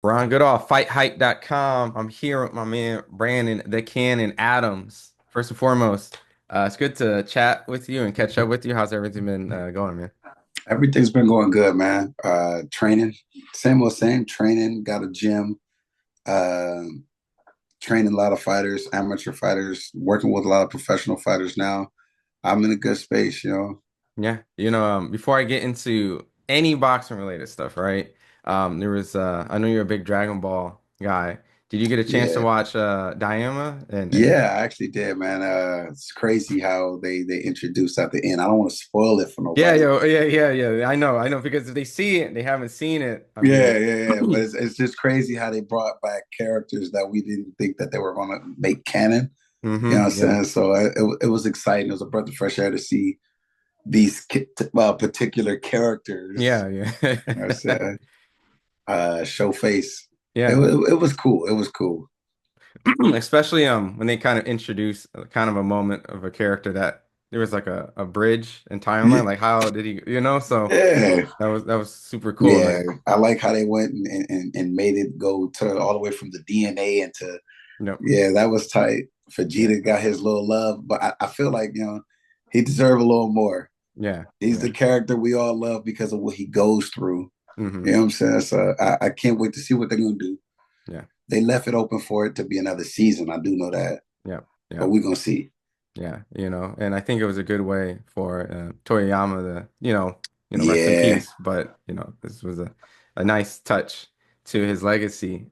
Ron Goodall, FightHype.com. I'm here with my man Brandon the Cannon Adams. First and foremost, it's good to chat with you and catch up with you. How's everything been going, man? Everything's been going good, man. Training, same old same. Training, got a gym. Uh, Training a lot of fighters, amateur fighters. Working with a lot of professional fighters now. I'm in a good space, you know. Yeah, before I get into any boxing related stuff, right? There was I know you're a big Dragon Ball guy. Did you get a chance to Yeah, watch Diema and yeah, I actually did, man. It's crazy how they introduced at the end. I don't want to spoil it for yeah, nobody. yeah. I know because if they see it, they haven't seen it. I mean, Yeah. But it's just crazy how they brought back characters that we didn't think that they were gonna make canon. You know what I'm yeah, saying? So it was exciting. It was a breath of fresh air to see these particular characters, yeah. you know, show face. Yeah. It was cool. It was cool. Especially when they kind of introduce kind of a moment of a character that there was like a bridge in timeline, like how did he, so Yeah, that was super cool. yeah. Like, I like how they went and made it go to all the way from the DNA into no, yeah, that was tight. yeah, Vegeta got his little love, but I feel like he deserved a little more. yeah, He's yeah. the character we all love because of what he goes through. Hmm. You know what I'm saying? So I can't wait to see what they're gonna do. Yeah, They left it open for it to be another season. I do know that, yeah, but yeah, we're gonna see. yeah. And I think it was a good way for Toriyama to, rest in Yeah. peace. But this was a nice touch to his legacy.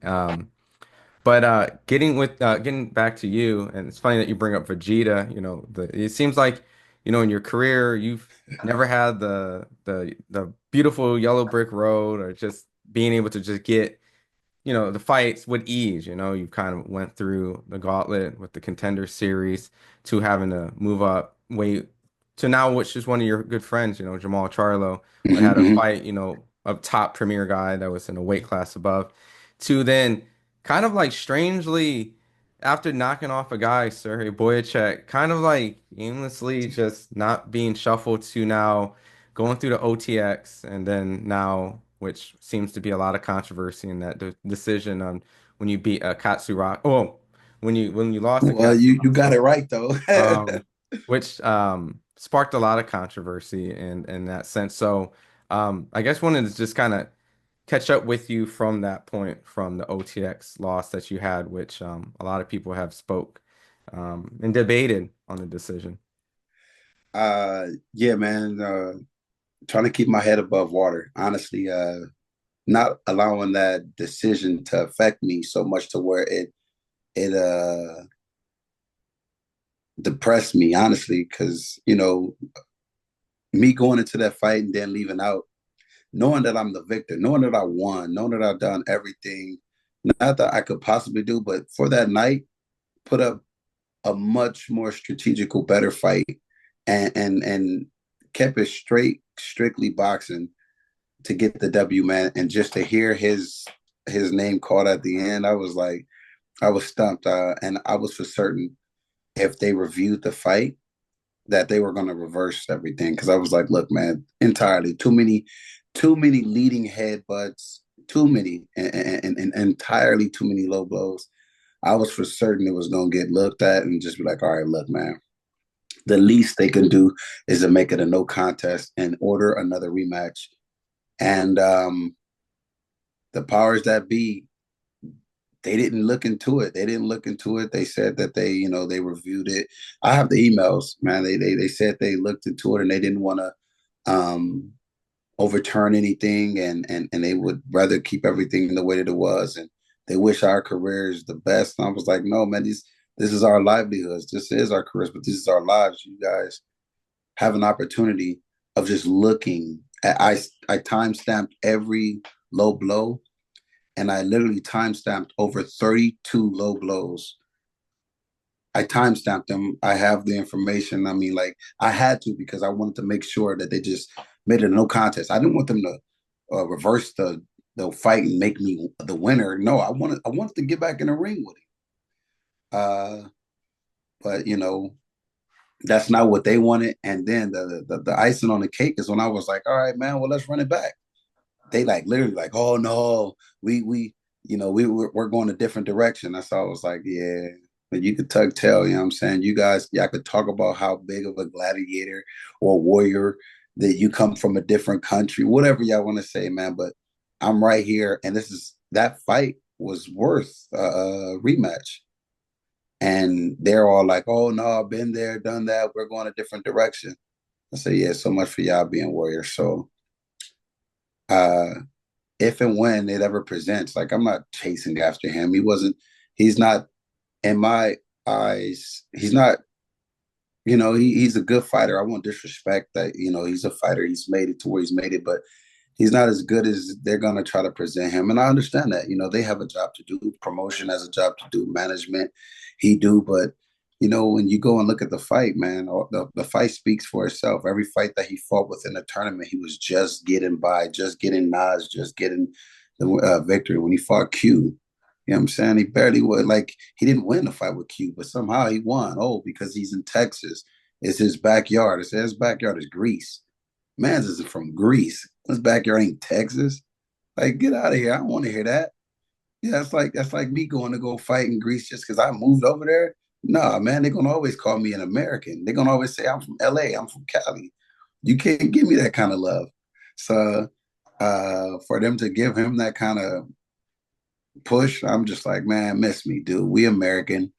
But getting back to you, and it's funny that you bring up Vegeta. It seems like, in your career, you've never had the beautiful yellow brick road, or just being able to just get, the fights with ease. You kind of went through the gauntlet with the Contender Series to having to move up weight to now, which is one of your good friends, Jamal Charlo, but Hmm, had a hmm. fight, a top premier guy that was in a weight class above, to then kind of like strangely after knocking off a guy, Sergey Boyacek, kind of like aimlessly just not being shuffled to now going through the OTX, and then now, which seems to be a lot of controversy in that decision on when you beat Katsura. Oh, when you lost to Well, you got it Katsura, right though. um, which sparked a lot of controversy in that sense. So I guess wanted to just kind of catch up with you from that point, from the OTX loss that you had, which a lot of people have spoke and debated on the decision. Yeah, man. Trying to keep my head above water. Honestly, not allowing that decision to affect me so much to where it depressed me, honestly, because me going into that fight and then leaving out, knowing that I'm the victor, knowing that I won, knowing that I've done everything, not that I could possibly do, but for that night, put up a much more strategical, better fight, and kept it strictly boxing to get the W, man. And just to hear his name called at the end, I was like, I was stumped, and I was for certain if they reviewed the fight that they were going to reverse everything because I was like, look, man, entirely too many leading headbutts, too many, and entirely too many low blows. I was for certain it was going to get looked at and just be like, all right, look, man, the least they can do is to make it a no contest and order another rematch. And the powers that be, they didn't look into it. They didn't look into it. They said that they reviewed it. I have the emails, man. They said they looked into it and they didn't want to overturn anything, and they would rather keep everything the way that it was. And they wish our careers the best. And I was like, no, man, this is our livelihoods. This is our careers, but this is our lives. You guys have an opportunity of just looking at, I time stamped every low blow, and I literally time stamped over 32 low blows. I time stamped them. I have the information. I mean, like I had to because I wanted to make sure that they just made it a no contest. I didn't want them to reverse the fight and make me the winner. No, I wanted to get back in the ring with him. But that's not what they wanted. And then the icing on the cake is when I was like, all right, man, well let's run it back. They like literally like, oh no, we we're going a different direction. That's all I was like, yeah. But you could tug tail, you know what I'm saying? You guys, y'all could talk about how big of a gladiator or warrior that you come from a different country, whatever y'all want to say, man. But I'm right here, and that fight was worth a rematch. And they're all like, "Oh no, I've been there, done that. We're going a different direction." I say, "Yeah, so much for y'all being warriors." So, uh, if and when it ever presents, like I'm not chasing after him. He's not in my eyes. He's not. He's a good fighter. I won't disrespect that. He's a fighter. He's made it to where he's made it, but he's not as good as they're gonna try to present him. And I understand that. They have a job to do. Promotion has a job to do. Management, he do. But when you go and look at the fight, man, the fight speaks for itself. Every fight that he fought within the tournament, he was just getting by, just getting nods, just getting the victory. When he fought Q, you know what I'm saying? He barely would, like, he didn't win the fight with Q, but somehow he won. Oh, because he's in Texas. It's his backyard. It says his backyard is Greece. Man's is from Greece. His backyard ain't Texas. Like, get out of here. I don't want to hear that. Yeah, that's like me going to go fight in Greece just because I moved over there. Nah, man, they're gonna always call me an American. They're gonna always say I'm from LA, I'm from Cali. You can't give me that kind of love. So for them to give him that kind of push, I'm just like, man, miss me, dude. We American.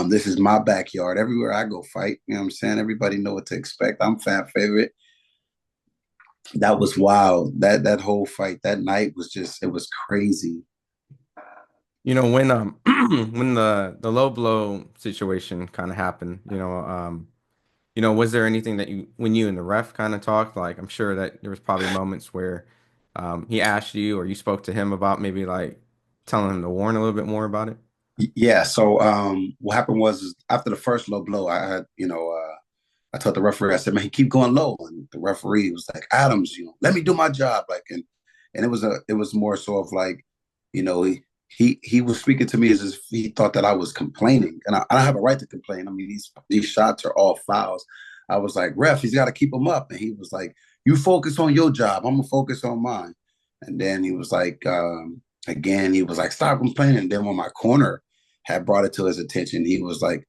This is my backyard. Everywhere I go fight, you know what I'm saying? Everybody know what to expect. I'm fan favorite. That was wild. That whole fight that night was just, it was crazy. When when the low blow situation kind of happened, was there anything that when you and the ref kind of talked, like I'm sure that there was probably moments where he asked you or you spoke to him about maybe like telling him to warn a little bit more about it? Yeah. So what happened was is after the first low blow, I had, I told the referee, I said, man, he keep going low. And the referee was like, Adams, let me do my job. Like, and it was more so of like, you know, he was speaking to me as if he thought that I was complaining. And I don't have a right to complain. I mean, these shots are all fouls. I was like, ref, he's got to keep them up. And he was like, you focus on your job. I'm gonna focus on mine. And then he was like, again, he was like, stop complaining. And then when my corner had brought it to his attention, he was like,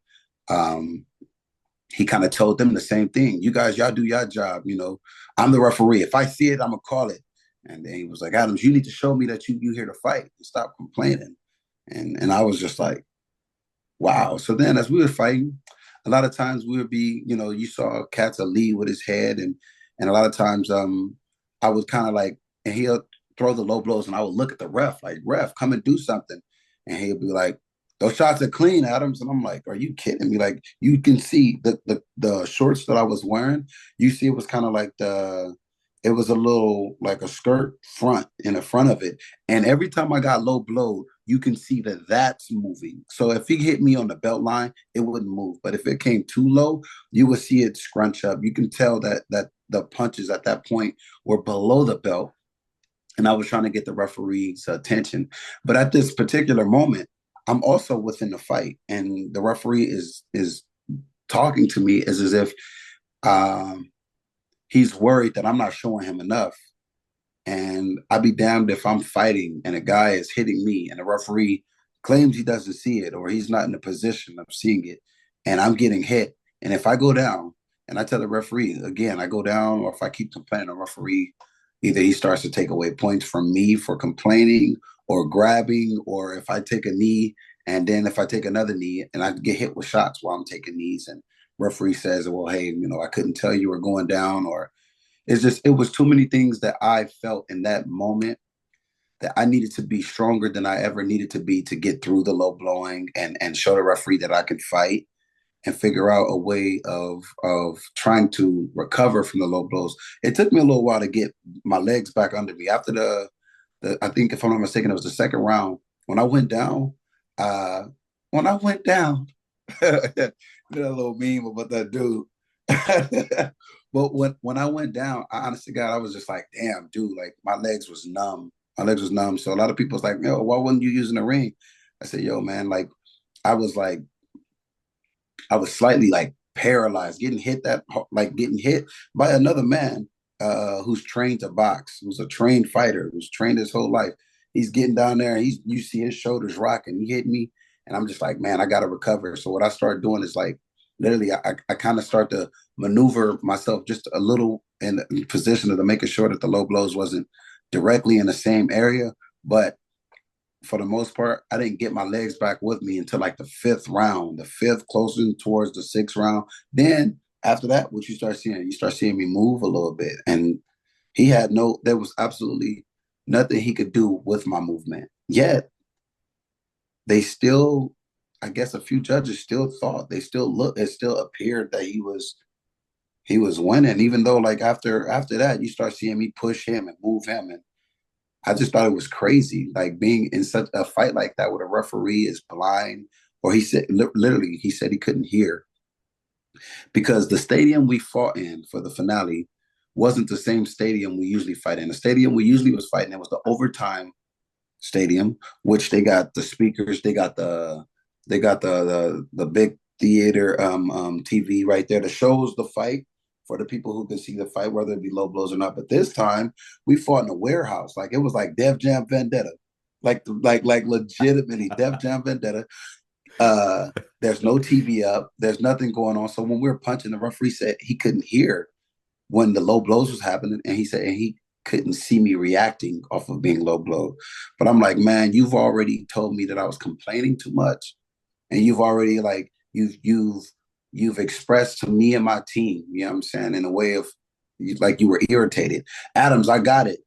um, he kind of told them the same thing. You guys, y'all do your job. I'm the referee. If I see it, I'm gonna call it. And then he was like, Adams, you need to show me that you here to fight and stop complaining. And I was just like, wow. So then as we were fighting, a lot of times we would be, you saw cats a lead with his head, and a lot of times I would kind of like, and he'll throw the low blows, and I would look at the ref like, ref, come and do something. And he'll be like, those shots are clean, Adams. And I'm like, are you kidding me? Like, you can see the shorts that I was wearing. You see, it was kind of like it was a little like a skirt front in the front of it. And every time I got low blow, you can see that that's moving. So if he hit me on the belt line, it wouldn't move. But if it came too low, you would see it scrunch up. You can tell that the punches at that point were below the belt. And I was trying to get the referee's attention. But at this particular moment, I'm also within the fight, and the referee is talking to me as if um, he's worried that I'm not showing him enough. And I'd be damned if I'm fighting and a guy is hitting me and the referee claims he doesn't see it or he's not in the position of seeing it, and I'm getting hit. And if I go down and I tell the referee again, I go down, or if I keep complaining, the referee either he starts to take away points from me for complaining or grabbing, or if I take a knee and then if I take another knee and I get hit with shots while I'm taking knees, and referee says, well, hey, I couldn't tell you were going down, or it was too many things that I felt in that moment that I needed to be stronger than I ever needed to be to get through the low blowing and show the referee that I could fight and figure out a way of trying to recover from the low blows. It took me a little while to get my legs back under me. After the I think if I'm not mistaken, it was the second round. When I went down, uh when I went down, that little meme about that dude. But when I went down, I honestly God, I was just like, damn, dude, like my legs was numb. My legs was numb. So a lot of people's like, yo, why wasn't you using the ring? I said, yo, man, like I was like I was slightly like paralyzed, getting hit by another man who's trained to box, who's a trained fighter, who's trained his whole life. He's getting down there, and you see his shoulders rocking. He hit me, and I'm just like, man, I got to recover. So what I start doing is like, literally, I kind of start to maneuver myself just a little in position to making sure that the low blows wasn't directly in the same area. But for the most part, I didn't get my legs back with me until like the fifth round, the fifth, closing towards the sixth round. Then after that, what you start seeing me move a little bit. And there was absolutely nothing he could do with my movement. Yet they still, I guess a few judges still thought, it still appeared that he was winning, even though like after that, you start seeing me push him and move him. And I just thought it was crazy, like being in such a fight like that where the referee is blind, or he said literally he said he couldn't hear because the stadium we fought in for the finale wasn't the same stadium we usually fight in. The stadium we usually was fighting in was the overtime stadium, which they got the speakers, they got the big theater TV right there that shows the fight for the people who can see the fight, whether it be low blows or not. But this time we fought in a warehouse, like it was like Def Jam Vendetta, like legitimately Def Jam Vendetta. There's no TV up, there's nothing going on. So when we were punching, the referee said he couldn't hear when the low blows was happening, and he said and he couldn't see me reacting off of being low blow. But I'm like, man, you've already told me that I was complaining too much, and you've already like you've expressed to me and my team, you know what I'm saying, in a way of like you were irritated. Adams, I got it.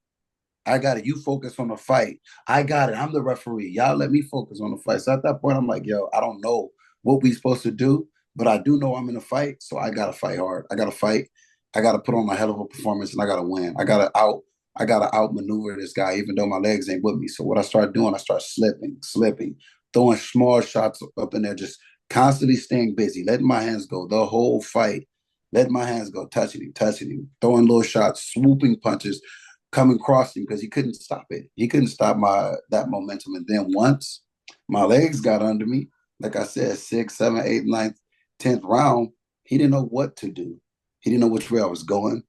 I got it. You focus on the fight. I got it. I'm the referee. Y'all let me focus on the fight. So at that point, I'm like, yo, I don't know what we supposed to do, but I do know I'm in a fight. So I gotta fight hard. I gotta fight. I gotta put on a hell of a performance, and I gotta win. I gotta outmaneuver this guy, even though my legs ain't with me. So what I start doing, I start slipping, throwing small shots up in there, just constantly staying busy, letting my hands go the whole fight. Letting my hands go, touching him, throwing little shots, swooping punches, coming crossing because he couldn't stop it. He couldn't stop my that momentum. And then once my legs got under me, like I said, sixth, seventh, eighth, ninth, 10th round, he didn't know what to do. He didn't know which way I was going.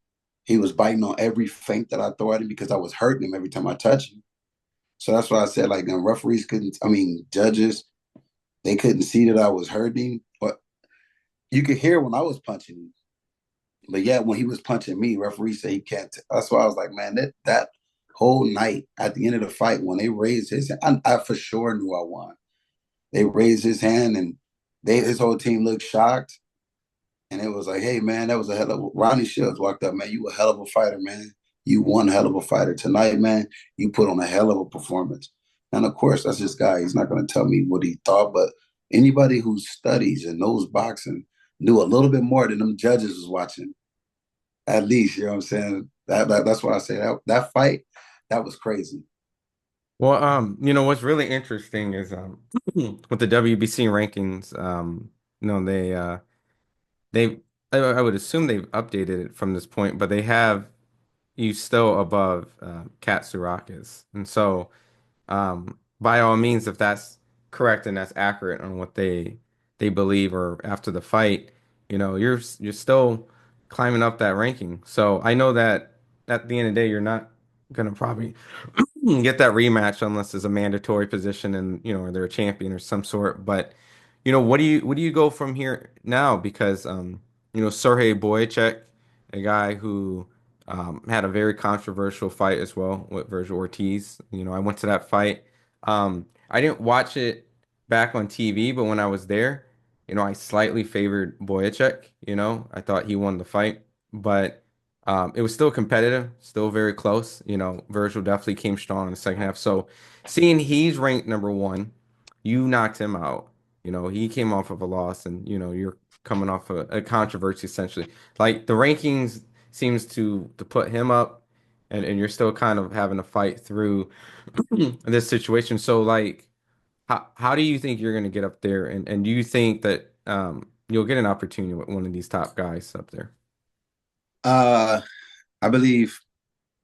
He was biting on every feint that I throw at him because I was hurting him every time I touched him. So that's why I said, like, referees couldn't, I mean, judges, they couldn't see that I was hurting. But you could hear when I was punching him. But yeah, when he was punching me, referee said he can't. That's why I was like, man, that whole night at the end of the fight, when they raised his hand, I for sure knew I won. They raised his hand, and his whole team looked shocked. And it was like, hey, man, that was a hell of a. Ronnie Shields walked up, man, you a hell of a fighter, man. You one hell of a fighter. Tonight, man, you put on a hell of a performance. And of course, that's this guy. He's not going to tell me what he thought, but anybody who studies and knows boxing knew a little bit more than them judges was watching. At least, you know what I'm saying? That's why I say that fight, that was crazy. Well, what's really interesting is with the WBC rankings, they I would assume they've updated it from this point, but they have you still above Kat Surakis. And so by all means, if that's correct and that's accurate on what they believe or after the fight, you're still climbing up that ranking. So I know that at the end of the day, you're not gonna probably get that rematch unless there's a mandatory position and or they're a champion or some sort. But what do you go from here now? Because Sergey Boyacek, a guy who had a very controversial fight as well with Virgil Ortiz. I went to that fight. I didn't watch it back on TV, but when I was there, I slightly favored Boyacek. I thought he won the fight, but it was still competitive, still very close. Virgil definitely came strong in the second half. So seeing he's ranked number one, you knocked him out. He came off of a loss, and you're coming off a controversy essentially. Like the rankings seems to put him up, and you're still kind of having to fight through this situation. So like, how do you think you're going to get up there, and do you think that you'll get an opportunity with one of these top guys up there? Uh, I believe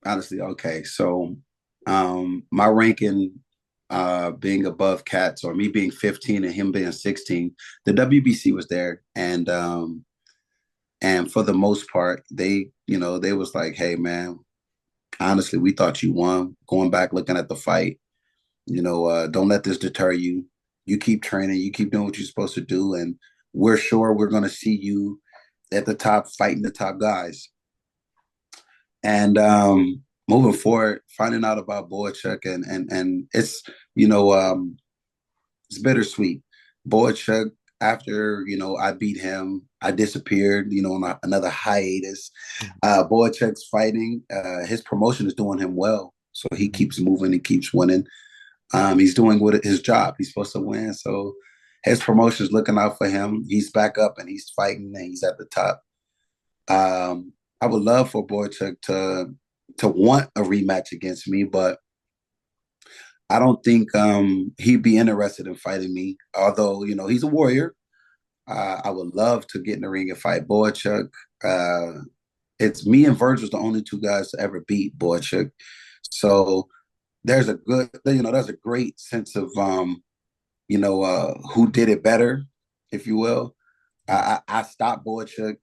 honestly. Okay, so my ranking, being above Cats or me being 15 and him being 16, the WBC was there, and for the most part, they was like, hey man, honestly, we thought you won. Going back looking at the fight, Don't let this deter you. You keep training, you keep doing what you're supposed to do, and we're sure we're going to see you at the top fighting the top guys. And moving forward, finding out about Boychuk and it's bittersweet. Boychuk, after I beat him, I disappeared. On another hiatus. Boychuk's fighting. His promotion is doing him well, so he Mhm. keeps moving. He keeps winning. He's doing what his job. He's supposed to win. So his promotion's looking out for him. He's back up and he's fighting and he's at the top. I would love for Boychuk to want a rematch against me, but I don't think he'd be interested in fighting me. Although he's a warrior, I would love to get in the ring and fight Boychuk. It's me and Virgil's the only two guys to ever beat Boychuk. So there's a great sense of who did it better, if you will. I stopped Boychuk,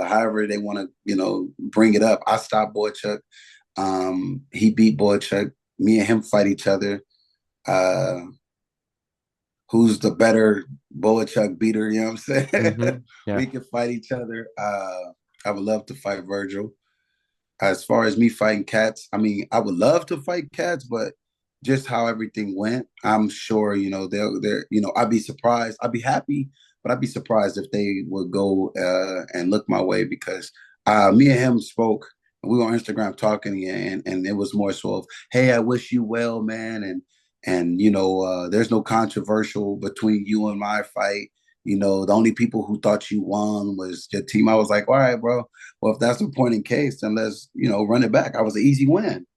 however they want to, bring it up. I stopped Boychuk. He beat Boychuk. Me and him fight each other. Uh, who's the better Boychuk beater? You know what I'm saying? Yeah. We can fight each other. I would love to fight Virgil. As far as me fighting cats, I mean, I would love to fight cats, but just how everything went, I'm sure, I'd be surprised. I'd be happy, but I'd be surprised if they would go and look my way because me and him spoke. We were on Instagram talking, and it was more so of, hey, I wish you well, man, and there's no controversial between you and my fight. The only people who thought you won was your team. I was like, all right, bro. Well, if that's the point in case, then let's, run it back. I was an easy win.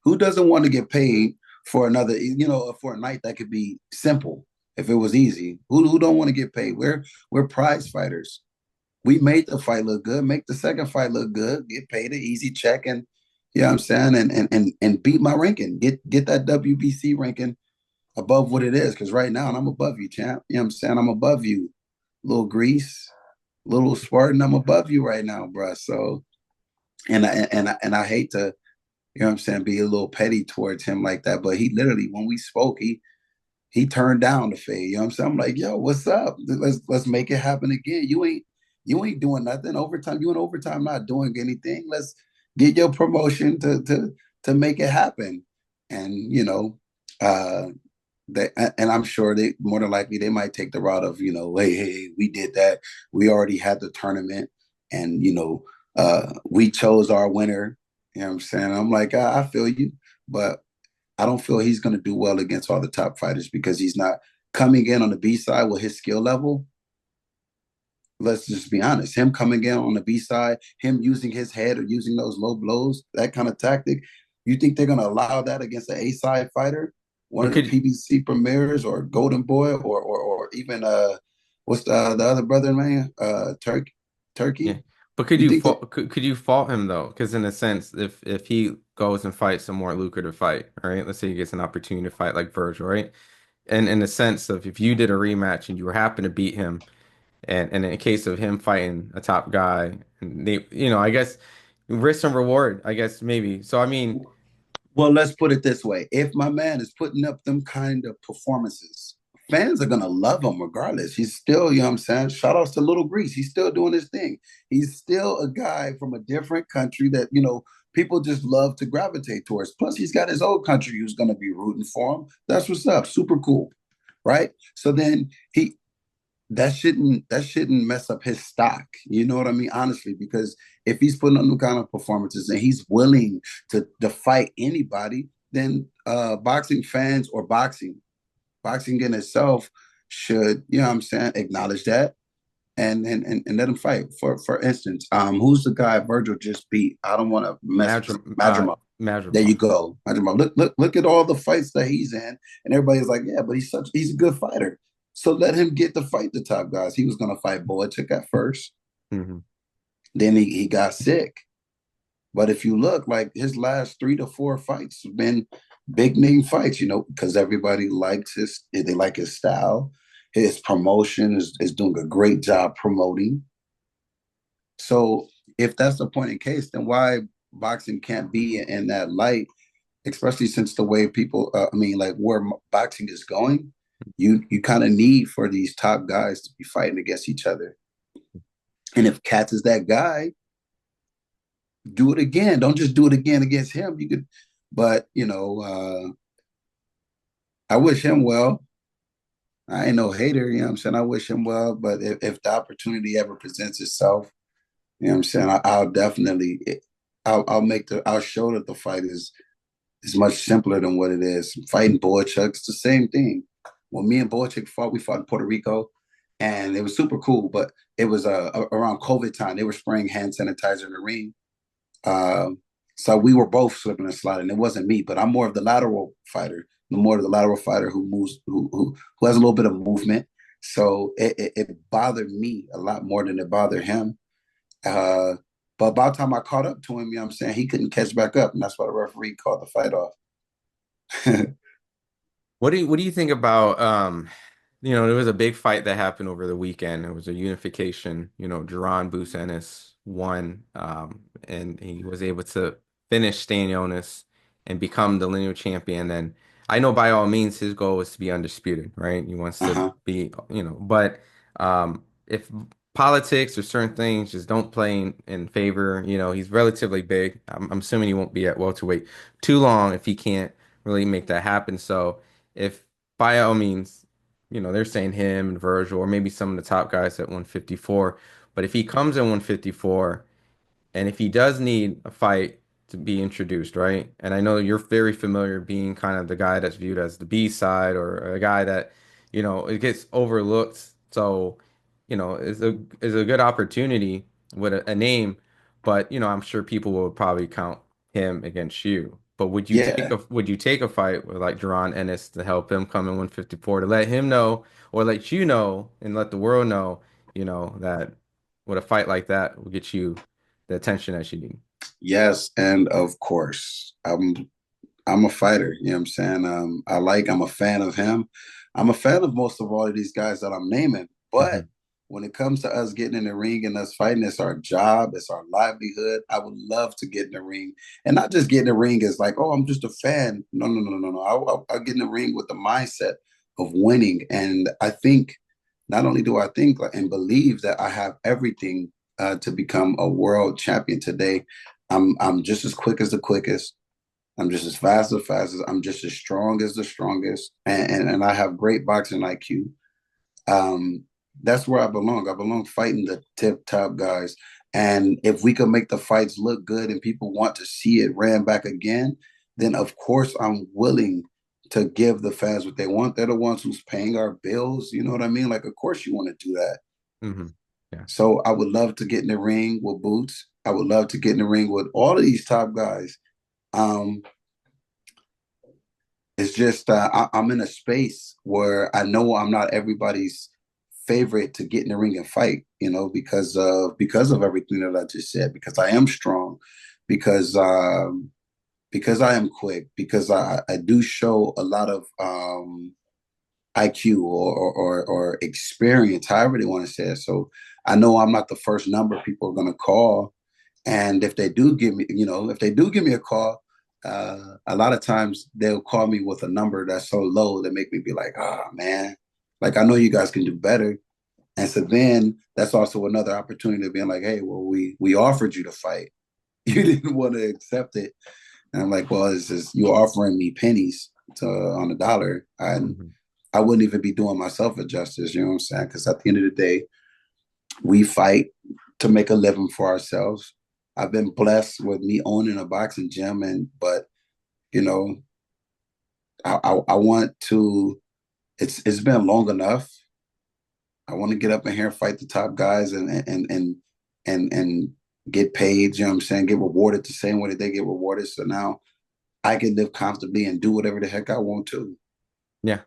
Who doesn't want to get paid for another, for a night that could be simple if it was easy? Who don't want to get paid? We're prize fighters. We made the fight look good, make the second fight look good, get paid an easy check, and I'm saying, and beat my ranking, get that WBC ranking above what it is. Because right now I'm above you, champ. You know what I'm saying? I'm above you. Little Grease, little Spartan, I'm above you right now, bro. So and I hate to, what I'm saying, be a little petty towards him like that. But he literally, when we spoke, he turned down the fade. You know what I'm saying? I'm like, yo, what's up? Let's make it happen again. You ain't doing nothing. Overtime, you in overtime not doing anything. Let's get your promotion to make it happen. And uh and I'm sure they more than likely they might take the route of, hey, we did that. We already had the tournament and we chose our winner. You know what I'm saying? I'm like, I feel you, but I don't feel he's going to do well against all the top fighters because he's not coming in on the B side with his skill level. Let's just be honest. Him coming in on the B side, him using his head or using those low blows, that kind of tactic. You think they're going to allow that against an A side fighter, one But of the could PBC premiers or Golden Boy or even what's the other brother man? Yeah. Turkey. But could You you think that? fault could you fault him though? Because in a sense, if he goes and fights a more lucrative fight, right? Let's say he gets an opportunity to fight like Virgil, right? And in the sense of if you did a rematch and you were happen to beat him, and in case of him fighting a top guy, and they, I guess risk and reward, I guess maybe. So I mean, Well, let's put it this way. If my man is putting up them kind of performances, fans are gonna love him regardless. He's still, what I'm saying? Shout outs to Little Grease. He's still doing his thing. He's still a guy from a different country that, people just love to gravitate towards. Plus, he's got his old country who's gonna be rooting for him. That's what's up. Super cool. Right. So then that shouldn't mess up his stock. You know what I mean? Honestly, because if he's putting on new kind of performances and he's willing to fight anybody, then boxing fans or boxing in itself should, what I'm saying, acknowledge that and let him fight. For instance, who's the guy Virgil just beat? I don't want to mess Madrim, Madrimov. There you Madrimov. go. Madrimov. Look at all the fights that he's in, and everybody's like, yeah, but he's a good fighter. So let him get to fight the top guys. He was gonna fight Boychuk at first. Hmm. Then he got sick. But if you look, like his last 3 to 4 fights have been big name fights, because everybody likes they like his style. His promotion is doing a great job promoting. So if that's the point in case, then why boxing can't be in that light? especially since the way people, I mean, like where boxing is going, you kind of need for these top guys to be fighting against each other. And if Katz is that guy, do it again. Don't just do it again against him. You could, but I wish him well. I ain't no hater, you know what I'm saying? I wish him well, but if the opportunity ever presents itself, you know what I'm saying? I'll definitely, I'll show that the fight is much simpler than what it is. Fighting Boychuk's the same thing. When me and Boychuk fought, we fought in Puerto Rico, and it was super cool. But it was around COVID time. They were spraying hand sanitizer in the ring, uh, so we were both slipping and sliding. It wasn't me, but I'm more of the lateral fighter. The more of the lateral fighter who moves, who has a little bit of movement. So it bothered me a lot more than it bothered him. Uh, but by the time I caught up to him, you know what I'm saying, he couldn't catch back up, and that's why the referee called the fight off. What do you think about there was a big fight that happened over the weekend. It was a unification. Jaron Boots Ennis won, and he was able to finish Stanionis and become the lineal champion. And I know by all means his goal is to be undisputed, right? He wants to Uh-huh. be, but if politics or certain things just don't play in favor, he's relatively big. I'm assuming he won't be at welterweight too long if he can't really make that happen. So if by all means, they're saying him and Virgil or maybe some of the top guys at 154. But if he comes in 154 and if he does need a fight to be introduced, right? And I know you're very familiar being kind of the guy that's viewed as the B side or a guy that, it gets overlooked. So, is a good opportunity with a name, but I'm sure people will probably count him against you. But Yeah. would you take a fight with like Jaron Ennis to help him come in 154 to let him know or let you know and let the world know, that with a fight like that will get you the attention that you need. Yes, and of course, I'm a fighter. You know what I'm saying? I'm a fan of him. I'm a fan of most of all of these guys that I'm naming. But Hmm. when it comes to us getting in the ring and us fighting, it's our job, it's our livelihood. I would love to get in the ring, and not just get in the ring as like, oh, I'm just a fan. No, no, no, no, no. I'll get in the ring with the mindset of winning, and I think not only do I think and believe that I have everything to become a world champion today. I'm just as quick as the quickest. I'm just as fast as fastest. I'm just as strong as the strongest, and I have great boxing IQ. Um, that's where I belong. I belong fighting the tip top guys. And if we can make the fights look good and people want to see it ran back again, then of course I'm willing to give the fans what they want. They're the ones who's paying our bills. You know what I mean? Like, of course you want to do that. Hmm. Yeah. So I would love to get in the ring with Boots. I would love to get in the ring with all of these top guys. Um, It's just I'm in a space where I know I'm not everybody's favorite to get in the ring and fight, because of everything that I just said. Because I am strong, because because I am quick, because I do show a lot of IQ or experience, however they want to say it. So I know I'm not the first number people are going to call, and if they do give me a call, a lot of times they'll call me with a number that's so low that make me be like, oh man, like I know you guys can do better. And so then that's also another opportunity of being like, hey, well, we offered you to fight. You didn't want to accept it. And I'm like, well, it's just you're offering me pennies on the dollar. And Hmm. I wouldn't even be doing myself a justice, you know what I'm saying? Because at the end of the day, we fight to make a living for ourselves. I've been blessed with me owning a boxing gym, but you know, I want to. It's been long enough. I want to get up in here and fight the top guys and get paid. You know what I'm saying? Get rewarded the same way that they get rewarded. So now I can live comfortably and do whatever the heck I want to. Yeah.